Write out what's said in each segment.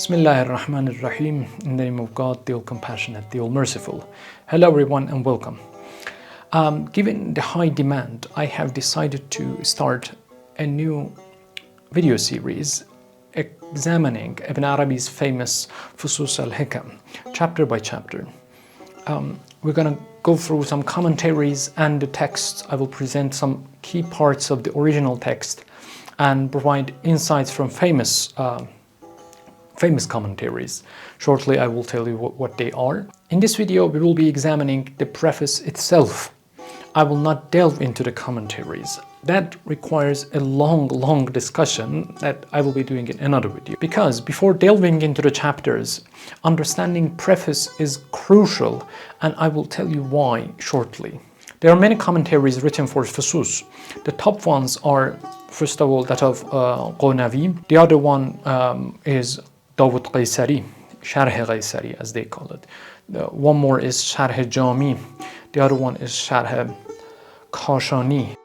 Bismillahir Rahmanir Rahim. In the name of God, the All-Compassionate, the All-Merciful. Hello everyone and welcome. Given the high demand, I have decided to start a new video series examining Ibn Arabi's famous Fusus al-Hikam, chapter by chapter. We're going to go through some commentaries and the texts. I will present some key parts of the original text and provide insights from famous commentaries. Shortly, I will tell you what they are. In this video, we will be examining the preface itself. I will not delve into the commentaries. That requires a long discussion that I will be doing in another video. Because before delving into the chapters, understanding preface is crucial, and I will tell you why shortly. There are many commentaries written for Fuṣūṣ. The top ones are, first of all, that of Qūnawī. The other one is Qayṣarī, Qayṣarī as they call it. One more is Jāmī. The other one is Kāshānī.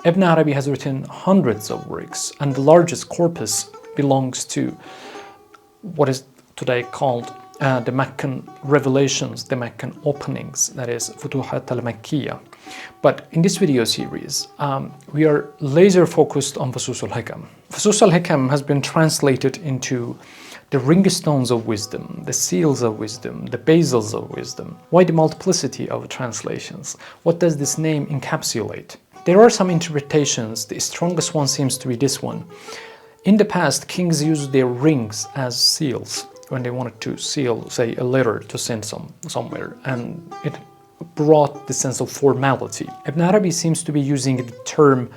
Ibn Arabi has written hundreds of works, and the largest corpus belongs to what is today called the Meccan revelations, the Meccan openings, that is Futuhat al-Makkiyah. But in this video series, we are laser focused on Fusus al-Hikam. Fusus al-Hikam has been translated into the ringstones of wisdom, the seals of wisdom, the basils of wisdom. Why the multiplicity of translations? What does this name encapsulate? There are some interpretations. The strongest one seems to be this one. In the past, kings used their rings as seals when they wanted to seal, say, a letter to send somewhere, and it brought the sense of formality. Ibn Arabi seems to be using the term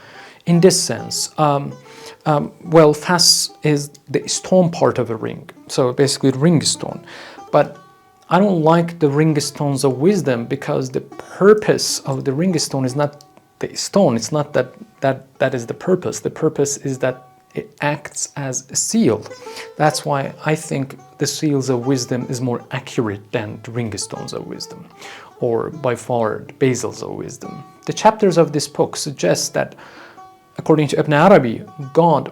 in this sense. Well, Fas is the stone part of a ring, so basically ring stone. But I don't like the ring stones of wisdom, because the purpose of the ring stone is not the stone. It's not that is the purpose. The purpose is that it acts as a seal. That's why I think the seals of wisdom is more accurate than the ringstones of wisdom, or by far the basils of wisdom. The chapters of this book suggest that, according to Ibn Arabi, God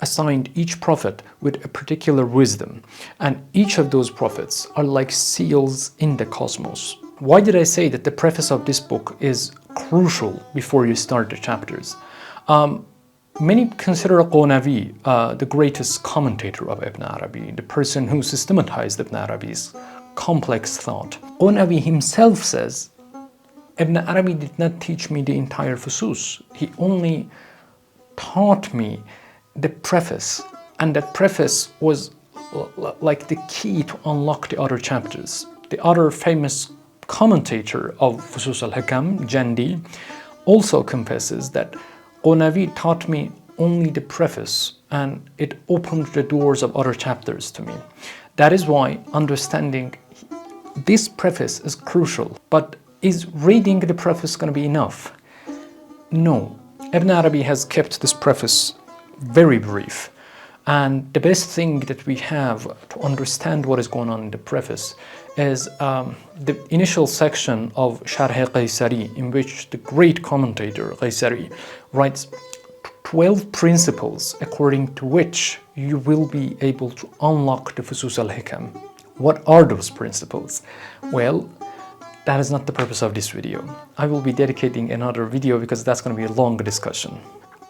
assigned each prophet with a particular wisdom, and each of those prophets are like seals in the cosmos. Why did I say that the preface of this book is crucial before you start the chapters? Many consider Qūnawī the greatest commentator of Ibn Arabi, the person who systematized Ibn Arabi's complex thought. Qūnawī himself says, Ibn Arabi did not teach me the entire Fuṣūṣ. He only taught me the preface, and that preface was like the key to unlock the other chapters. The other famous commentator of Fusus al-Hikam, Jāmī, also confesses that Qūnawī taught me only the preface, and it opened the doors of other chapters to me. That is why understanding this preface is crucial. But is reading the preface going to be enough? No. Ibn Arabi has kept this preface very brief. And the best thing that we have to understand what is going on in the preface is the initial section of Qayṣarī, in which the great commentator Qayṣarī writes 12 principles according to which you will be able to unlock the Fusus al-Hikam. What are those principles? Well, that is not the purpose of this video. I will be dedicating another video because that's going to be a long discussion.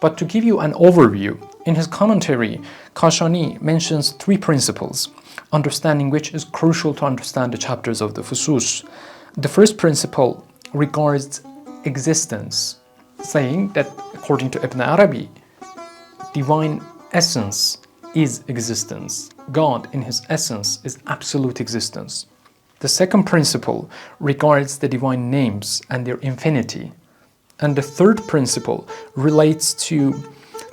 But to give you an overview, in his commentary, Kāshānī mentions 3 principles, understanding which is crucial to understand the chapters of the Fuṣūṣ. The first principle regards existence, saying that according to Ibn Arabi, divine essence is existence. God in his essence is absolute existence. The second principle regards the divine names and their infinity. And the third principle relates to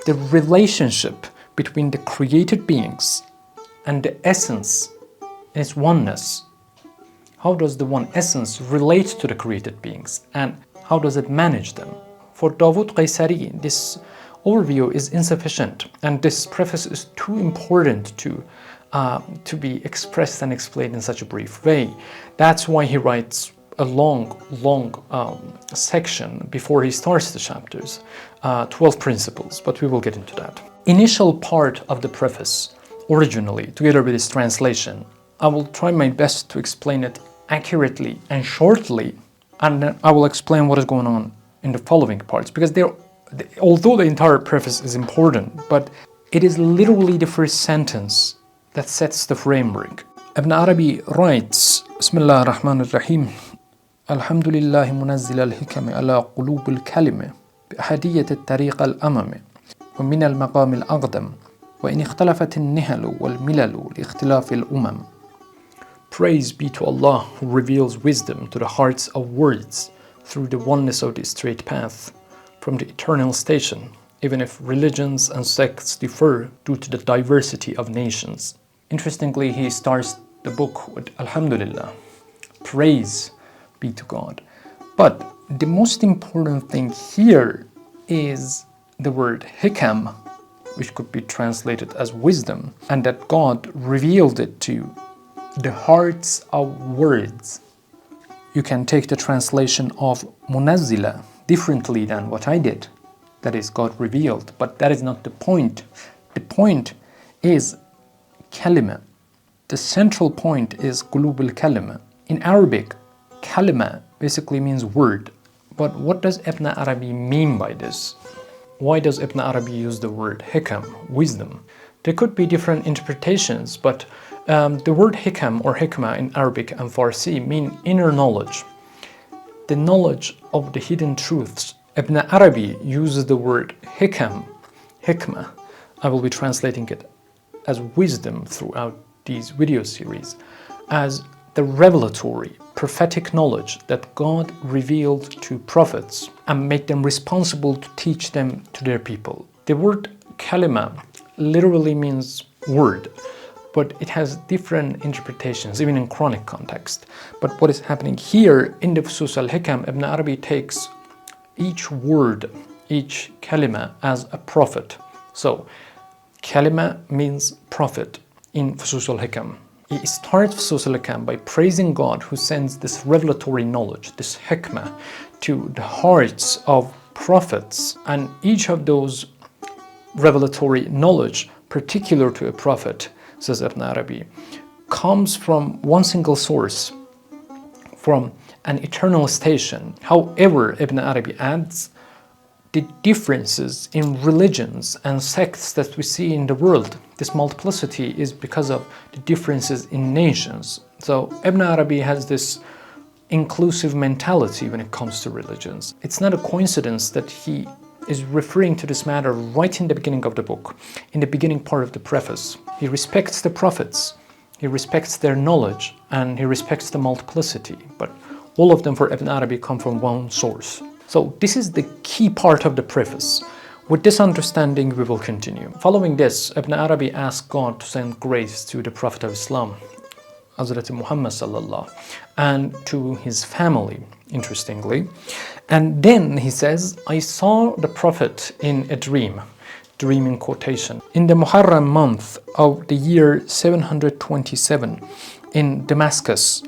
the relationship between the created beings and the essence in its oneness. How does the one essence relate to the created beings, and how does it manage them? For Qayṣarī, this overview is insufficient, and this preface is too important to be expressed and explained in such a brief way. That's why he writes a long section before he starts the chapters. 12 principles, but we will get into that. Initial part of the preface, originally, together with its translation, I will try my best to explain it accurately and shortly, and then I will explain what is going on in the following parts, because although the entire preface is important, but it is literally the first sentence that sets the framework. Ibn Arabi writes, Bismillah ar-Rahman ar-Rahim, Alhamdulillah munazzil al-Hikam ala qulub al-kalima بأحدية الطريق الأمام ومن المقام الأقدم وإن اختلفت النهل والملل لاختلاف الأمم. Praise be to Allah who reveals wisdom to the hearts of words through the oneness of the straight path from the eternal station, even if religions and sects differ due to the diversity of nations. Interestingly, he starts the book with Alhamdulillah, praise be to God. But the most important thing here is the word Hikam, which could be translated as wisdom, and that God revealed it to the hearts of words. You can take the translation of Munazzila differently than what I did. That is, God revealed, but that is not the point. The point is kalima. The central point is qulub al-kalima. In Arabic, kalima basically means word. But what does Ibn Arabi mean by this? Why does Ibn Arabi use the word hikam, wisdom? There could be different interpretations, but the word hikam or hikmah in Arabic and Farsi mean inner knowledge, the knowledge of the hidden truths. Ibn Arabi uses the word hikam, hikmah. I will be translating it as wisdom throughout these video series, as the revelatory, prophetic knowledge that God revealed to prophets and made them responsible to teach them to their people. The word kalima literally means word, but it has different interpretations, even in Quranic context. But what is happening here in the Fusus al-Hikam, Ibn Arabi takes each word, each kalima as a prophet. So, kalima means prophet in Fusus al-Hikam. He starts Fusus al-Hikam by praising God who sends this revelatory knowledge, this hikmah, to the hearts of prophets. And each of those revelatory knowledge, particular to a prophet, says Ibn Arabi, comes from one single source, from an eternal station. However, Ibn Arabi adds, the differences in religions and sects that we see in the world, this multiplicity is because of the differences in nations. So Ibn Arabi has this inclusive mentality when it comes to religions. It's not a coincidence that he is referring to this matter right in the beginning of the book, in the beginning part of the preface. He respects the prophets, he respects their knowledge, and he respects the multiplicity, but all of them for Ibn Arabi come from one source. So this is the key part of the preface. With this understanding, we will continue. Following this, Ibn Arabi asked God to send grace to the Prophet of Islam, Hazrat Muhammad sallallahu, and to his family, interestingly. And then he says, I saw the Prophet in a dream in quotation. In the Muharram month of the year 727 in Damascus,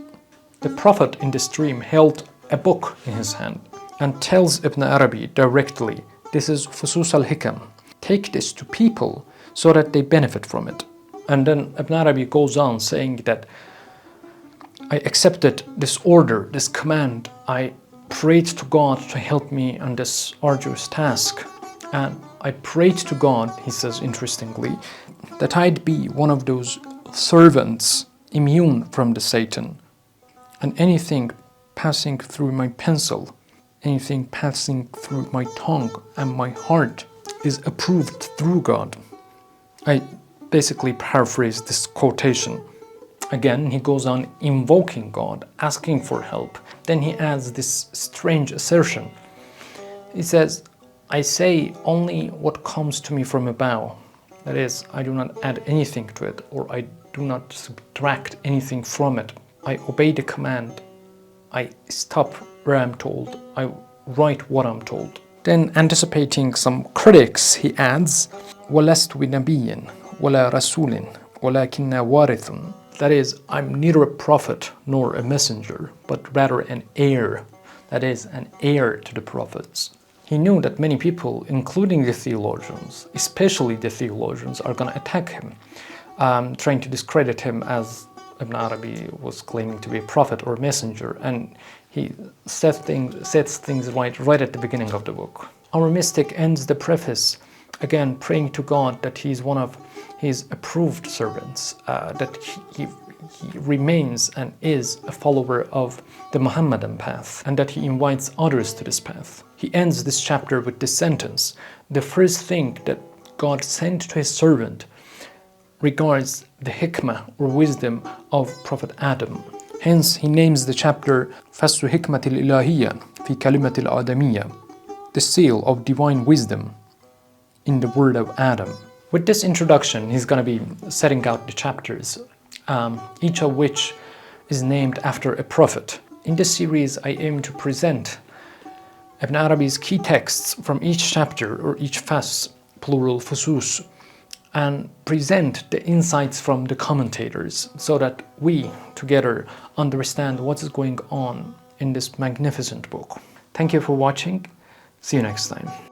the Prophet in this dream held a book in his hand and tells Ibn Arabi directly, this is Fusus al-Hikam. Take this to people so that they benefit from it. And then Ibn Arabi goes on saying that I accepted this order, this command. I prayed to God to help me on this arduous task. And I prayed to God, he says interestingly, that I'd be one of those servants immune from the Satan. And anything passing through my pencil, anything passing through my tongue and my heart is approved through God. I basically paraphrase this quotation. Again, he goes on invoking God, asking for help. Then he adds this strange assertion. He says, I say only what comes to me from above. That is, I do not add anything to it, or I do not subtract anything from it. I obey the command. I stop where I'm told. I write what I'm told. Then, anticipating some critics, he adds, وَلَسْتُ بِنَبِيٍّ وَلَا رَسُولٍ وَلَكِنَّا وَارِثٌ. That is, I'm neither a prophet nor a messenger, but rather an heir. That is, an heir to the prophets. He knew that many people, including the theologians, especially the theologians, are going to attack him, trying to discredit him as Ibn Arabi was claiming to be a prophet or messenger, and he sets things right at the beginning of the book. Our mystic ends the preface again praying to God that he is one of his approved servants, that he remains and is a follower of the Muhammadan path, and that he invites others to this path. He ends this chapter with this sentence: the first thing that God sent to his servant regards the hikmah or wisdom of Prophet Adam. Hence, he names the chapter Fusus al-Hikam al-Ilahiyya fi kalimat al-Adamiyya, the seal of divine wisdom in the word of Adam. With this introduction, he's going to be setting out the chapters, each of which is named after a prophet. In this series, I aim to present Ibn Arabi's key texts from each chapter or each fas, plural Fuṣūṣ, and present the insights from the commentators so that we together understand what is going on in this magnificent book. Thank you for watching. See you next time.